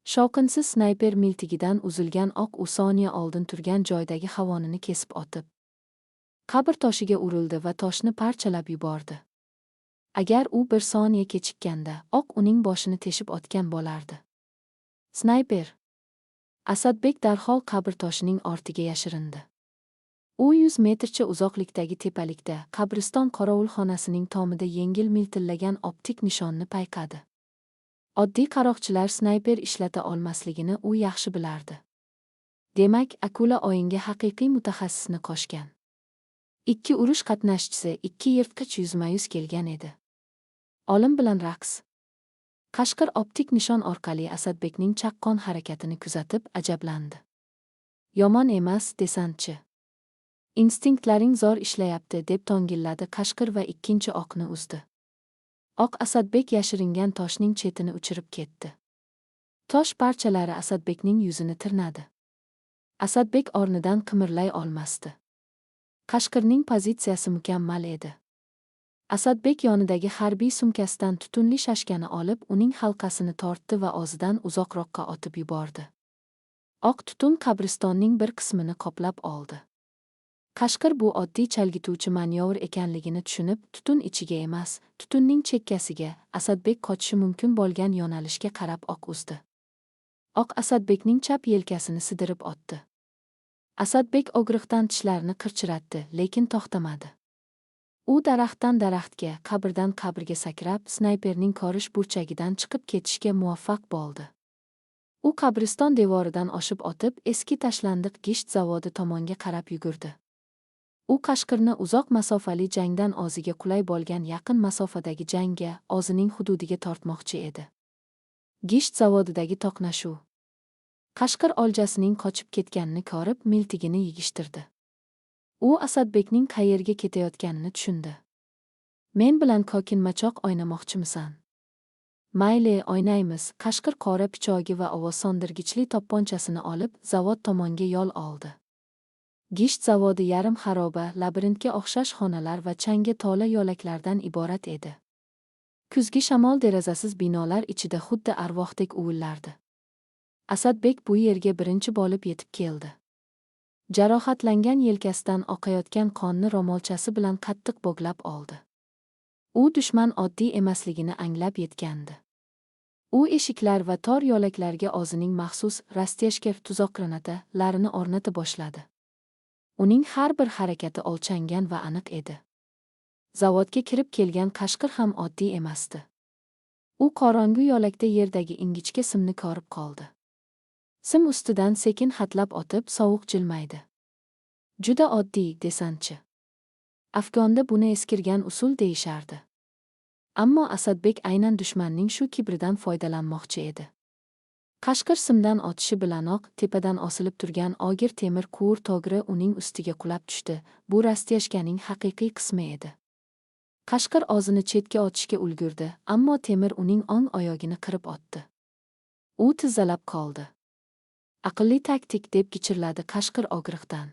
Shovqinsiz snayper miltigidan uzilgan o'q u soniya oldin turgan joydagi havonini kesib otib, qabr toshiga urildi va toshni parchalab yubordi. Agar u bir soniya kechikkanda, o'q uning boshini teshib otgan bo'lardi. Snayper! Asadbek darhol qabr toshining ortiga yashirindi. U 100 metrcha uzoqlikdagi tepalikda, qabriston qorovulxonasining tomida yengil miltillagan optik nishonni payqadi. Oddiy qaroqchilar snayper ishlata olmasligini u yaxshi bilardi. Demak, akula o'yinga haqiqiy mutaxassisni qo'shgan. Ikki urush qatnashchisi, ikki yirtqich yuzma-yuz kelgan edi. Olim bilan raqs. Qashqir optik nishon orqali Asadbekning chaqqon harakatini kuzatib ajablandi. Yomon emas, desantchi. Instinktlaring zo'r ishlayapti, deb tongilladi Qashqir va ikkinchi o'qni uzdi. Oq Asadbek yashiringan toshning chetini uchirib ketdi. Tosh parchalari Asadbekning yuzini tirnadi. Asadbek o'rnidan qimirlay olmasdi. Qashqirning pozitsiyasi mukammal edi. Asadbek yonidagi harbiy sumkasidan tutunli shashkani olib, uning halqasini tortdi va o'zidan uzoqroqqa otib yubordi. Oq tutun qabristonning bir qismini qoplab oldi. Qashqir bu oddiy chalgituvchi manyovr ekanligini tushunib, tutun ichiga emas, tutunning chekkasiga, Asadbek qochishi mumkin bo'lgan yo'nalishga qarab o'q uzdi. Oq Asadbekning chap yelkasini sidirib otdi. Asadbek og'riqdan tishlarini qirchiratdi, lekin to'xtamadi. U daraxtdan daraxtga, qabrdan qabrga sakrab, snayperning qorish burchagidan chiqib ketishga muvaffaq bo'ldi. U qabriston devoridan oshib o'tib, eski tashlandiq gisht zavodi tomonga qarab yugurdi. U Qashqirni uzoq masofali jangdan o'ziga qulay bo'lgan yaqin masofadagi jangga, o'zining hududiga tortmoqchi edi. Gisht zavodidagi to'qnashuv. Qashqir oljasining qochib ketganini ko'rib, miltigini yigishtirdi. U Asadbekning qayerga ketayotganini tushundi. Men bilan ko'kinmachoq o'ynamoqchimisan? Mayli, o'ynaymiz. Qashqir qora pichog'i va ovoz sondirgichli to'pponchasini olib, zavod tomonga yo'l oldi. Gisht zavodi yarim xaroba, labirintga o'xshash xonalar va changga to'la yo'laklardan iborat edi. Kuzgi shamol derazasiz binolar ichida xuddi arvohdek uvillardi. Asadbek bu yerga birinchi bo'lib yetib keldi. Jarohatlangan yelkasidan oqayotgan qonni ro'molchasi bilan qattiq bog'lab oldi. U dushman oddiy emasligini anglab yetgandi. U eshiklar va tor yo'laklarga o'zining maxsus rasteshka tuzoq granatalarini o'rnata boshladi. Uning har bir harakati o'lchangan va aniq edi. Zavodga kirib kelgan Qashqir ham oddiy emasdi. U qorong'u yo'lakda yerdagi ingichka simni ko'rib qoldi. Sim ustidan sekin hatlab o'tib, sovuq jilmaydi. Juda oddiy, desantchi. Afg'onda buni eskirgan usul deyishardi. Ammo Asadbek aynan dushmanning shu kibridan foydalanmoqchi edi. Qashqir simdan otishi bilanoq tepadan osilib turgan og'ir temir quvur to'g'ri uning ustiga qulab tushdi. Bu rasteshkaning haqiqiy qismi edi. Qashqir o'zini chetga otishga ulgurdi, ammo temir uning o'ng oyog'ini qirib otdi. U tizzalab qoldi. Aqlli taktik, deb gichirladi Qashqir og'riqdan.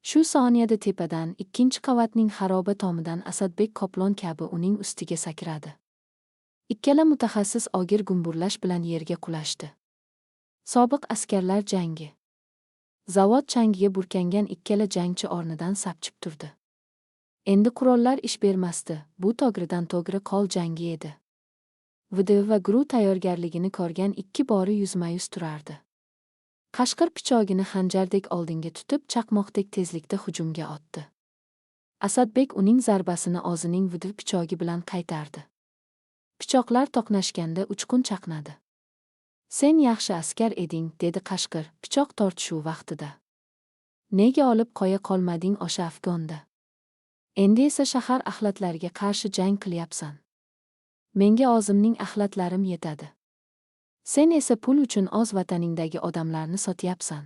Shu soniyada tepadan, ikkinchi qavatning xaroba tomidan Asadbek qoplon kabi uning ustiga sakradi. Ikkala mutaxassis og'ir gumburlash bilan yerga qulashdi. Sobiq askarlar jangi. Zavod changiga burkangan ikkala jangchi o'rnidan sapchib turdi. Endi qurollar ish bermasdi, bu to'g'ridan to'g'ri qo'l jangi edi. VD va GRU tayyorgarligini ko'rgan ikki bori yuzma-yuz turardi. Qashqir pichog'ini xanjardek oldinga tutib, chaqmoqdek tezlikda hujumga otdi. Asadbek uning zarbasini o'zining VD pichog'i bilan qaytardi. Pichoqlar to'qnashganda uchqun chaqnadi. Sen yaxshi askar eding, dedi Qashqir, pichoq tortishuv vaqtida. Nega olib qo'ya qolmading o'sha Afg'onda? Endi esa shahar axlatlariga qarshi jang qilyapsan. Menga o'zimning axlatlarim yetadi. Sen esa pul uchun o'z vataningdagi odamlarni sotyapsan.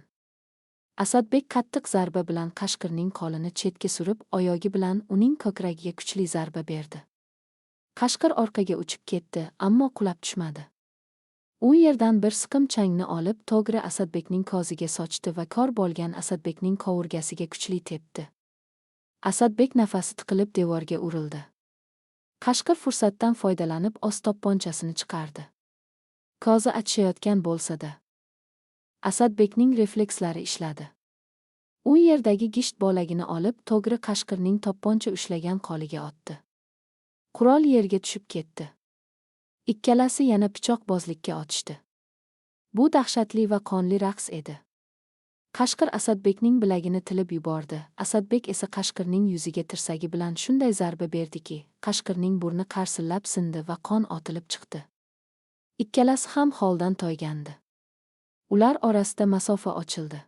Asadbek qattiq zarba bilan Qashqirning qo'lini chetga surib, oyog'i bilan uning ko'kragiga kuchli zarba berdi. Qashqir orqaga uchib ketdi, ammo qulab tushmadi. U yerdan bir siqim changni olib, to'g'ri Asadbekning ko'ziga sochdi va kor bo'lgan Asadbekning qovurgasiga kuchli tepdi. Asadbek nafasi tiqilib devorga urildi. Qashqir fursatdan foydalanib o'z to'pponchasini chiqardi. Ko'zi achishayotgan bo'lsa-da, Asadbekning reflekslari ishladi. U yerdagi gisht bo'lagini olib, to'g'ri Qashqirning to'pponcha ushlagan qo'liga otdi. Qurol yerga tushib ketdi. Ikkalasi yana pichoqbozlikka otishdi. Bu dahshatli va qonli raqs edi. Qashqir Asadbekning bilagini tilib yubordi. Asadbek esa Qashqirning yuziga tirsagi bilan shunday zarba berdiki, Qashqirning burni qarsillab sindi va qon otilib chiqdi. Ikkalasi ham holdan toygandi. Ular orasida masofa ochildi.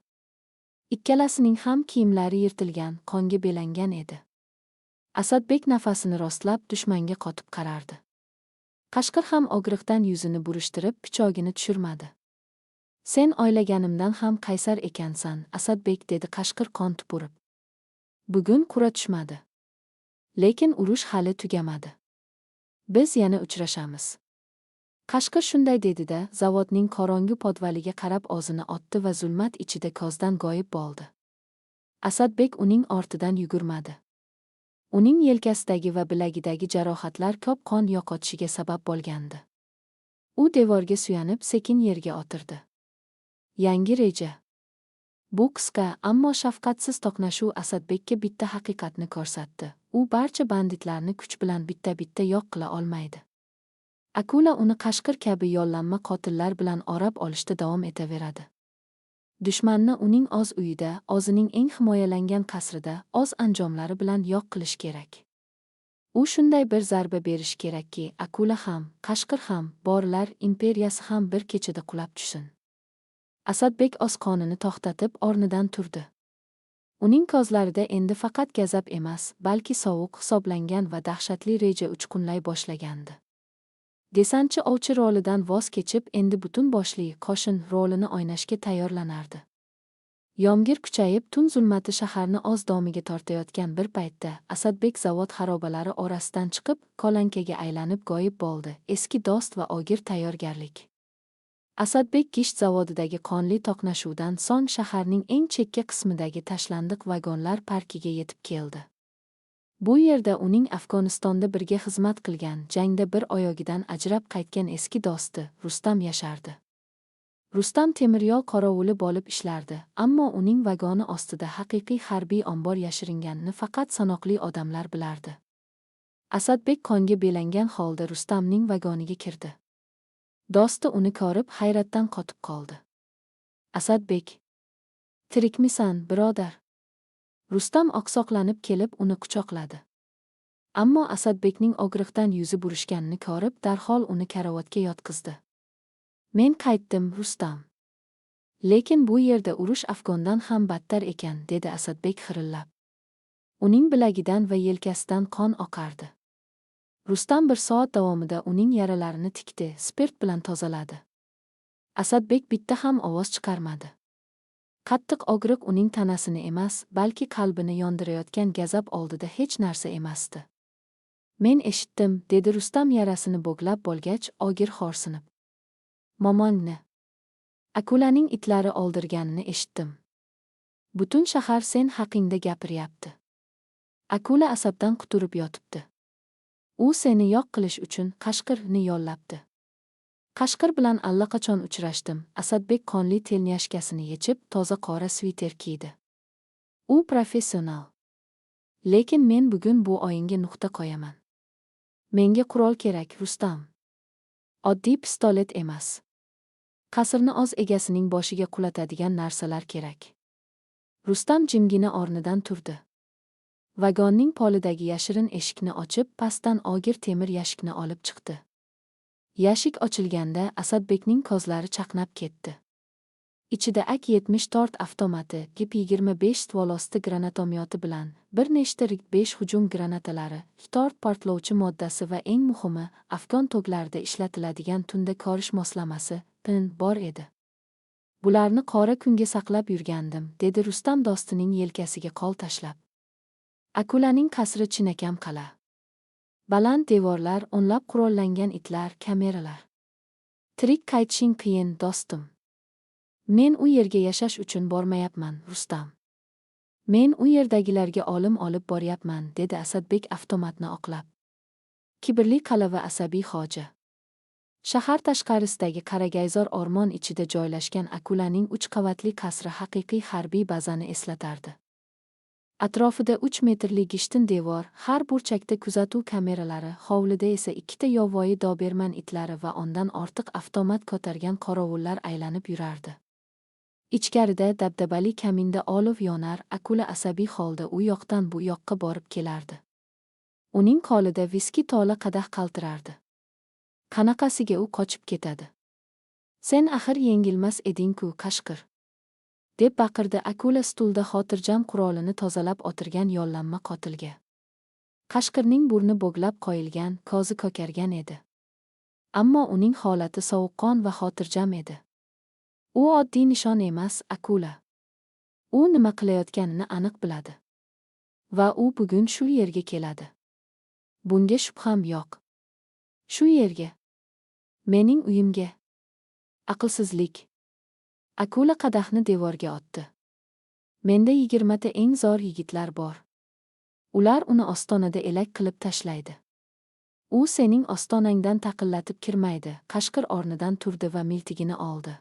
Ikkalasining ham kiyimlari yirtilgan, qonga belangan edi. Asadbek nafasini rostlab dushmanga qotib qarardi. Qashqir ham og'riqdan yuzini burishtirib, pichogini tushirmadi. Sen o'ylaganimdan ham qaysar ekansan, Asadbek, dedi Qashqir qon tupurib. Bugun qura tushmadi. Lekin urush hali tugamadi. Biz yana uchrashamiz. Qashqir shunday dedi-da, zavodning qorong'u podvaliga qarab o'zini otdi va zulmat ichida ko'zdan g'oyib bo'ldi. Asadbek uning ortidan yugurmadi. Uning yelkasidagi va bilagidagi jarohatlar ko'p qon yo'qotishiga sabab bo'lgandi. U devorga suyanib, sekin yerga o'tirdi. Yangi reja. Bu qisqa, ammo shafqatsiz to'qnashuv Asadbekka bitta haqiqatni ko'rsatdi. U barcha banditlarni kuch bilan bitta-bitta yo'q qila olmaydi. Akula uni Qashqir kabi yollanma qotillar bilan o'rab olishda davom etaveradi. Dushmanni uning o'z uyida, o'zining eng himoyalangan qasrida, o'z anjomlari bilan yo'q qilish kerak. U shunday bir zarba berish kerakki, Akula ham, Qashqir ham, Bo'rilar imperiyasi ham bir kechada qulab tushsin. Asadbek o'z qonini to'xtatib o'rnidan turdi. Uning ko'zlarida endi faqat gazab emas, balki sovuq, hisoblangan va dahshatli reja uchqunlay boshlagandi. Desantchi ovchi rolidan voz kechib, endi butun boshli, qo'shin rolini o'ynashga tayyorlanardi. Yomg'ir kuchayib, tun zulmati shaharni o'z domiga tortayotgan bir paytda, Asadbek zavod xarobalari orasidan chiqib, ko'lankaga aylanib g'oyib bo'ldi. Eski do'st va og'ir tayyorgarlik. Asadbek gisht zavodidagi qonli to'qnashuvdan so'ng shaharning eng chekka qismidagi tashlandiq vagonlar parkiga yetib keldi. Bu yerda uning Afg'onistonda birga xizmat qilgan, jangda bir oyog'idan ajrab qaytgan eski do'sti Rustam yashardi. Rustam temiryo'l qorovuli bo'lib ishlardi, ammo uning vagoni ostida haqiqiy harbiy ombor yashiringanini faqat sanoqli odamlar bilardi. Asadbek qonga belangan holda Rustamning vagoniga kirdi. Do'sti uni ko'rib hayratdan qotib qoldi. Asadbek, tirikmisan, birodar? Rustam oqsoqlanib kelib uni quchoqladi. Ammo Asadbekning og'riqdan yuzi burishganini ko'rib, darhol uni karavotga yotqizdi. Men qaytdim, Rustam. Lekin bu yerda urush Afg'ondan ham battar ekan, dedi Asadbek xirillab. Uning bilagidan va yelkasidan qon oqardi. Rustam bir soat davomida uning yaralarini tikdi, spirt bilan tozaladi. Asadbek bitta ham ovoz chiqarmadi. Qattiq og'riq uning tanasini emas, balki qalbini yondirayotgan gazab oldida hech narsa emasdi. Men eshitdim, dedi Rustam yarasini bo'glab bo'lgach, og'ir xo'rsinib. Momongni, Akulaning itlari oldirganini eshitdim. Butun shahar sen haqingda gapiryapti. Akula asabdan quturib yotibdi. U seni yo'q qilish uchun Qashqirni yollabdi. Qashqir bilan allaqachon uchrashdim. Asadbek qonli telnyashkasini yechib, toza qora sviter kiydi. U professional. Lekin men bugun bu o'yinga nuqta qo'yaman. Menga qurol kerak, Rustam. Oddiy pistolet emas. Qasrni o'z egasining boshiga qulatadigan narsalar kerak. Rustam jimgina o'rnidan turdi. Vagonning polidagi yashirin eshikni ochib, pastdan og'ir temir yashikni olib chiqdi. Yashik ochilganda Asadbekning ko'zlari chaqnab ketdi. Ichida AK-70 avtomati, GIP-25 stvolosli granatomyoti bilan bir nechta RIG-5 hujum granatalari, 4 portlovchi moddasi va eng muhimi, afg'on tog'larida ishlatiladigan tunda korish moslamasi, PIN bor edi. Bularni qora kunga saqlab yurgandim, dedi Rustam do'stining yelkasiga qo'l tashlab. Akulaning qasri chinakam qal'a. Baland devorlar, o'nlab qurollangan itlar, kameralar. Tirik qaytishing qiyin, do'stim. Men u yerga yashash uchun bormayapman, Rustam. Men u yerdagilarga olim olib boryapman, dedi Asadbek avtomatni oqlab. Kibrli qal'a va asabiy hoji. Shahar tashqarisidagi qaragayzor o'rmon ichida joylashgan Akulaning 3 qavatli qasri haqiqiy harbiy bazani eslatardi. Atrofida 3 metrli gishtin devor, har burchakda kuzatuv kameralari, hovlida esa 2 ta yovvoyi doberman itlari va ondan ortiq avtomat ko'targan qorovullar aylanib yurardi. Ichkarida dabdabali kaminda olov yonar, Akula asabiy holda u yoqdan bu yoqqa borib kelardi. Uning qo'lida viski to'la qadah qaltirardi. Qanaqasiga u qochib ketadi? Sen axir yengilmas eding-ku, qashqir, deb baqirdi Akula stulda xotirjam qurolini tozalab o'tirgan yollanma qotilga. Qashqirning burni bo'glab qo'yilgan, ko'zi ko'kargan edi. Ammo uning holati sovuqqon va xotirjam edi. U oddiy nishon emas, Akula. U nima qilayotganini aniq biladi. Va u bugun shu yerga keladi. Bunga shubham yo'q. Shu yerga. Mening uyimga. Aqlsizlik. Akula qadahni devorga otdi. Menda 20 ta eng zo'r yigitlar bor. Ular uni ostonada elak qilib tashlaydi. U sening ostonangdan taqillatib kirmaydi. Qashqir o'rnidan turdi va miltigini oldi.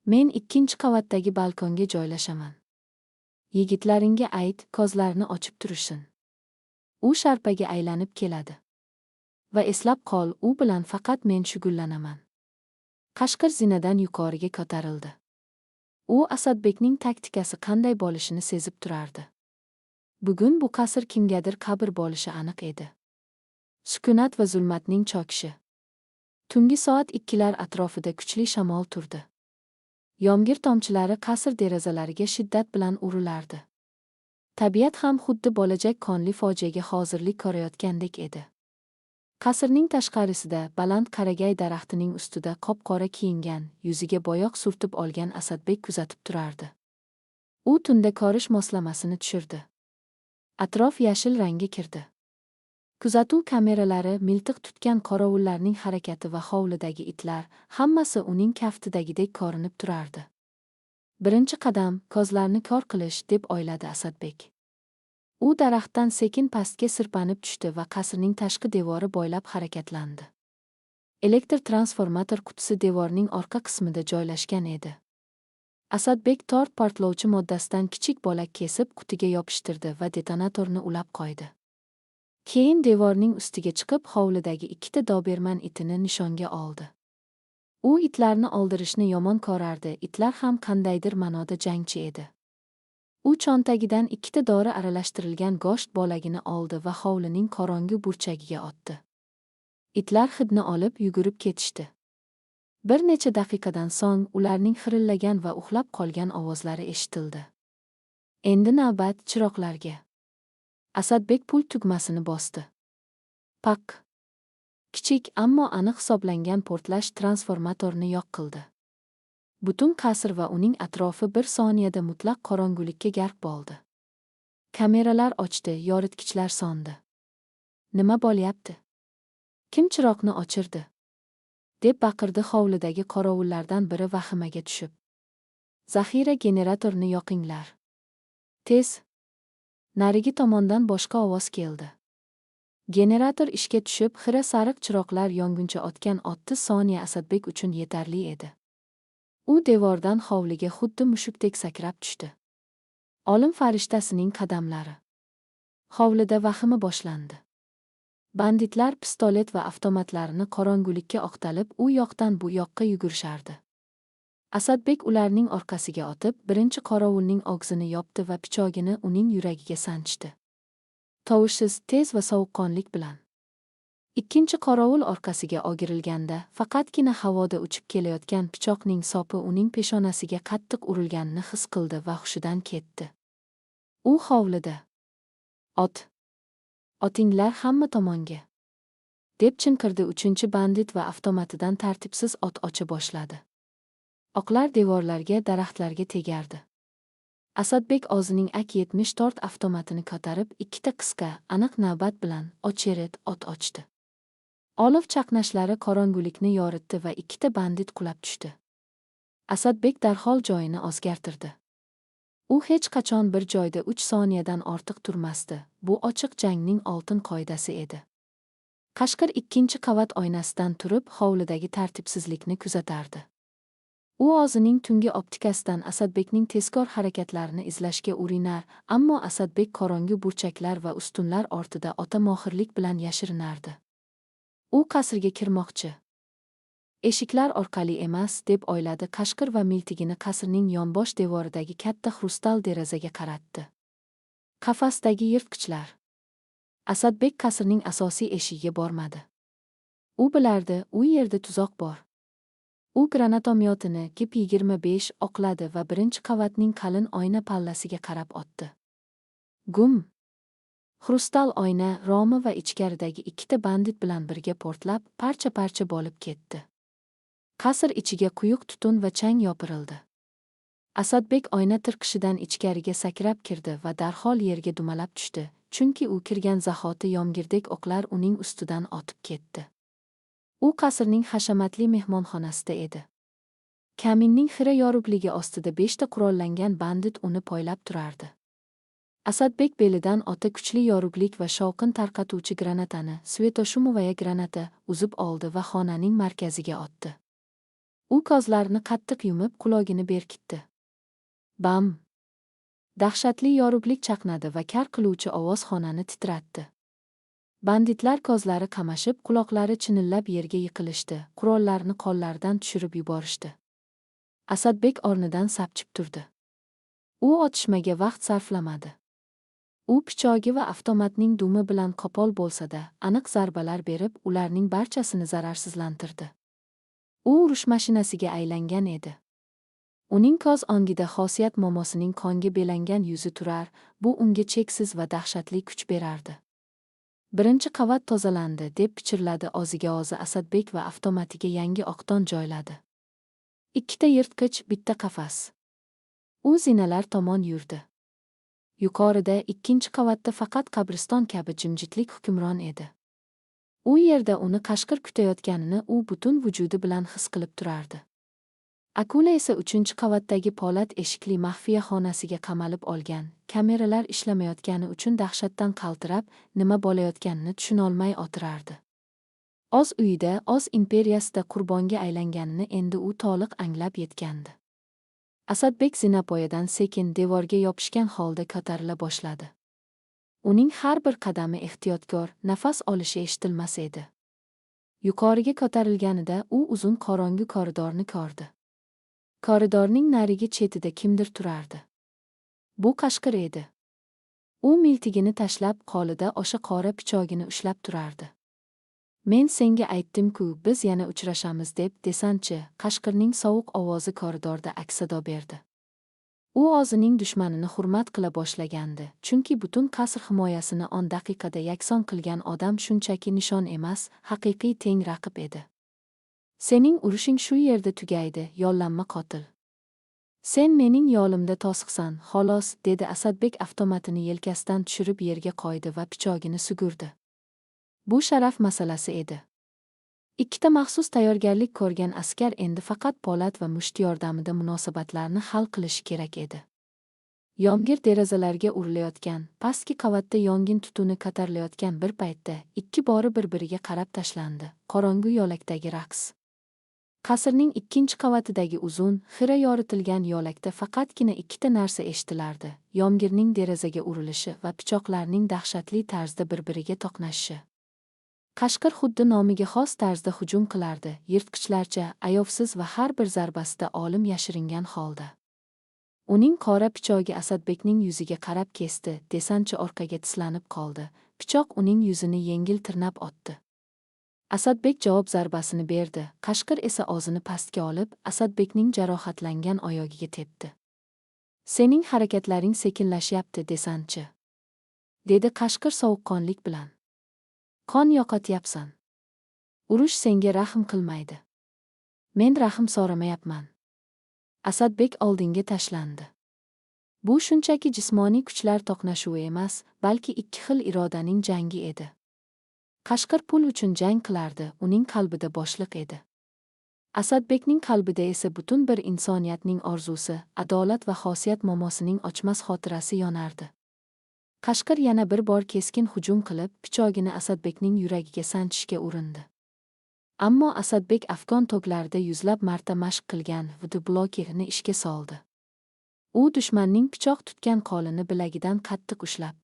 Men 2-chi qavatdagi balkonga joylashaman. Yigitlaringga ayt, ko'zlarini ochib turishsin. U sharpaga aylanib keladi. Va eslab qol, u bilan faqat men shug'ullanaman. Qashqir zinadan yuqoriga ko'tarildi. U Asadbekning taktikasi qanday bo'lishini sezib turardi. Bugun bu qasr kimgadir qabr bo'lishi aniq edi. Sukunat va zulmatning cho'kishi. Tungi soat 2lar atrofida kuchli shamol turdi. Yomg'ir tomchilari qasr derazalariga shiddat bilan urilardi. Tabiat ham xuddi bo'lajak qonli fojiaga hozirlik ko'rayotgandek edi. Qasrning tashqarisida, baland qaragay daraxtining ustida qop-qora kiyingan, yuziga bo'yoq surtib olgan Asadbek kuzatib turardi. U tunda ko'rish moslamasini tushirdi. Atrof yashil rangga kirdi. Kuzatuv kameralari, miltiq tutgan qorovullarning harakati va hovlidagi itlar, hammasi uning kaftidagidek ko'rinib turardi. Birinchi qadam, ko'zlarni ko'r qilish, deb o'yladi Asadbek. U daraxtdan sekin pastga sirpanib tushdi va qasrning tashqi devori bo'ylab harakatlandi. Elektr transformator qutisi devorning orqa qismida joylashgan edi. Asadbek tort portlovchi moddasidan kichik bo'lak kesib qutiga yopishtirdi va detonatorni ulab qo'ydi. Keyin devorning ustiga chiqib hovlidagi 2 ta doberman itini nishonga oldi. U itlarni oldirishni yomon ko'rardi, itlar ham qandaydir ma'noda jangchi edi. U cho'ntagidan 2 ta dori aralashtirilgan go'sht bo'lagini oldi va hovlining qorong'u burchagiga otdi. Itlar hidni olib yugurib ketishdi. Bir necha daqiqadan so'ng ularning xirillagan va uxlab qolgan ovozlari eshitildi. Endi navbat chiroqlarga. Asadbek pult tugmasini bosdi. Pak. Kichik ammo aniq hisoblangan portlash transformatorni yo'q qildi. Butun qasr va uning atrofi bir soniyada mutlaq qorong'ulikka garq bo'ldi. Kameralar ochdi, yoritgichlar so'ndi. Nima bo'lyapti? Kim chiroqni o'chirdi? Deb baqirdi hovlidagi qorovullardan biri vahimaga tushib. Zaxira generatorni yoqinglar. Tez. Narigi tomondan boshqa ovoz keldi. Generator ishga tushib, xira sariq chiroqlar yonguncha otgan 30 soniya Asadbek uchun yetarli edi. U devordan hovliga xuddi mushukdek sakrab tushdi. Olim farishtasining qadamlari. Hovlida vahima boshlandi. Banditlar pistolet va avtomatlarini qorong'ulikka oqtalib, u yoqdan bu yoqqa yugurishardi. Asadbek ularning orqasiga otib, birinchi qorovulning og'zini yopdi va pichogini uning yuragiga sanchdi. Tovushsiz, tez va sovuqqonlik bilan. Ikkinchi qorovul orqasiga o'girilganda, faqatgina havoda uchib kelayotgan pichoqning sopi uning peshonasiga qattiq urilganini his qildi va hushidan ketdi. U hovlida. Ot. Otinglar hamma tomonga. Deb chinqirdi uchinchi bandit va avtomatidan tartibsiz ot ocha boshladi. Oqlar devorlarga, daraxtlarga tegardi. Asadbek o'zining AK-74 avtomatini ko'tarib, ikkita qisqa, aniq navbat bilan ocheret ot ochdi. Olov chaqnashlari qorong'ulikni yoritdi va ikkita bandit qulab tushdi. Asadbek darhol joyini o'zgartirdi. U hech qachon bir joyda 3 soniyadan ortiq turmasdi. Bu ochiq jangning oltin qoidasi edi. Qashqir ikkinchi qavat oynasidan turib, hovlidagi tartibsizlikni kuzatardi. U o'zining tungi optikasidan Asadbekning tezkor harakatlarini izlashga urinar, ammo Asadbek qorong'u burchaklar va ustunlar ortida ota mohirlik bilan yashirinardi. U qasrga kirmoqchi. Eshiklar orqali emas, deb o'yladi Qashqir va miltigini qasrning yonbosh devoridagi katta xrustal derazaga qaratdi. Qafasdagi yirtqichlar. Asadbek qasrning asosiy eshigiga bormadi. U bilardi, u yerda tuzoq bor. U granatomyotini GIP-25 o'qladi va birinchi qavatning qalin oyna pallasiga qarab otdi. Gum! Xrustal oyna romi va ichkaridagi ikkita bandit bilan birga portlab, parcha-parcha bo'lib ketdi. Qasr ichiga quyuq tutun va chang yopirildi. Asadbek oyna tirqishidan ichkariga sakrab kirdi va darhol yerga dumalab tushdi, chunki u kirgan zahoti yomgirdek o'qlar uning ustidan otib ketdi. U qasrning hashamatli mehmonxonasida edi. Kaminning xira yorug'ligi ostida 5 ta qurollangan bandit uni poylab turardi. Asadbek belidan ota kuchli yorug'lik va shovqin tarqatuvchi granatani, Svetoshumovaya granata, uzib oldi va xonaning markaziga otdi. U ko'zlarini qattiq yumib, qulog'ini berkitdi. Bam! Dahshatli yorug'lik chaqnadi va kar qiluvchi ovoz xonani titratdi. Banditlar ko'zlari qamashib, quloqlari chinillab yerga yiqilishdi, qurollarni qo'llaridan tushirib yuborishdi. Asadbek o'rnidan sapchib turdi. U otishmaga vaqt sarflamadi. U pichog'i va avtomatning dumi bilan qo'pol bo'lsa-da, aniq zarbalar berib, ularning barchasini zararsizlantirdi. U urush mashinasiga aylangan edi. Uning ko'z o'ngida xosiyat momosining qonga belangan yuzi turar, bu unga cheksiz va dahshatli kuch berardi. Birinchi qavat tozalandi, deb pichirladi o'ziga o'zi Asadbek va avtomatiga yangi o'qdon joyladi. Ikkita yirtqich, bitta qafas. U zinalar tomon yurdi. Yuqorida ikkinchi qavatda faqat qabriston kabi jimjitlik hukmron edi. U yerda uni Qashqir kutayotganini u butun vujudi bilan his qilib turardi. Akula esa 3-qavatdagi po'lat eshikli maxfiya xonasiga qamalib olgan, kameralar ishlamayotgani uchun dahshatdan qaltirab, nima bo'layotganini tushunolmay o'tirardi. O'z uyida, o'z imperiyasida qurbonga aylanganini endi u to'liq anglab yetgandi. Asadbek zinapoyadan sekin devorga yopishgan holda ko'tarila boshladi. Uning har bir qadami ehtiyotkor, nafas olishi eshitilmas edi. Yuqoriga ko'tarilganida u uzun qorong'u koridorni ko'rdi. Koridorning narigi chetida kimdir turardi. Bu Qashqir edi. U miltigini tashlab, qo'lida o'sha qora pichog'ini ushlab turardi. Men senga aytdim-ku, biz yana uchrashamiz deb desanchi, Qashqirning sovuq ovozi koridorda aks-sado berdi. U o'zining dushmanini hurmat qila boshlagandi, chunki butun qasr himoyasini 10 daqiqada yakson qilgan odam shunchaki nishon emas, haqiqiy teng raqib edi. Sening urushing shu yerda tugaydi, yollanma qotil. Sen mening yo'limda to'siqsan, xolos, dedi Asadbek avtomatini yelkasidan tushirib yerga qo'ydi va pichog'ini sugurdi. Bu sharaf masalasi edi. Ikkita maxsus tayyorgarlik ko'rgan askar endi faqat po'lat va musht yordamida munosabatlarni hal qilishi kerak edi. Yomg'ir derazalarga urilayotgan, pastki qavatda yong'in tutuni ko'tarilayotgan bir paytda ikki bori bir-biriga qarab tashlandi. Qorong'u yo'lakdagi raqs. Qasrning ikkinchi qavatidagi uzun, xira yoritilgan yo'lakda faqatgina ikkita narsa eshitilardi: yomg'irning derazaga urilishi va pichoqlarning dahshatli tarzda bir-biriga to'qnashishi. Qashqir xuddi nomiga xos tarzda hujum qilardi, yirtqichlarcha, ayovsiz va har bir zarbasida olim yashiringan holda. Uning qora pichog'i Asadbekning yuziga qarab kesdi, desanchi orqaga tislanib qoldi. Pichoq uning yuzini yengil tirnab o'tdi. Asadbek javob zarbasini berdi. Qashqir esa og'zini pastga olib, Asadbekning jarohatlangan oyog'iga tepdi. Sening harakatlaring sekinlashyapti, desantchi, dedi Qashqir sovuqqonlik bilan. Qon yo'qotyapsan. Urush senga rahm qilmaydi. Men rahm so'ramayapman. Asadbek oldinga tashlandi. Bu shunchaki jismoniy kuchlar to'qnashuvi emas, balki ikki xil irodaning jangi edi. Qashqir pul uchun jang qilardi, uning qalbida boshliq edi. Asadbekning qalbida esa butun bir insoniyatning orzusi, adolat va xosiyat momosining o'chmas xotirasi yonardi. Qashqir yana bir bor keskin hujum qilib, pichogini Asadbekning yuragiga sanchishga urindi. Ammo Asadbek afg'on tog'larida yuzlab marta mashq qilgan vd-blokerni ishga soldi. U dushmanning pichoq tutgan qo'lini bilagidan qattiq ushlab,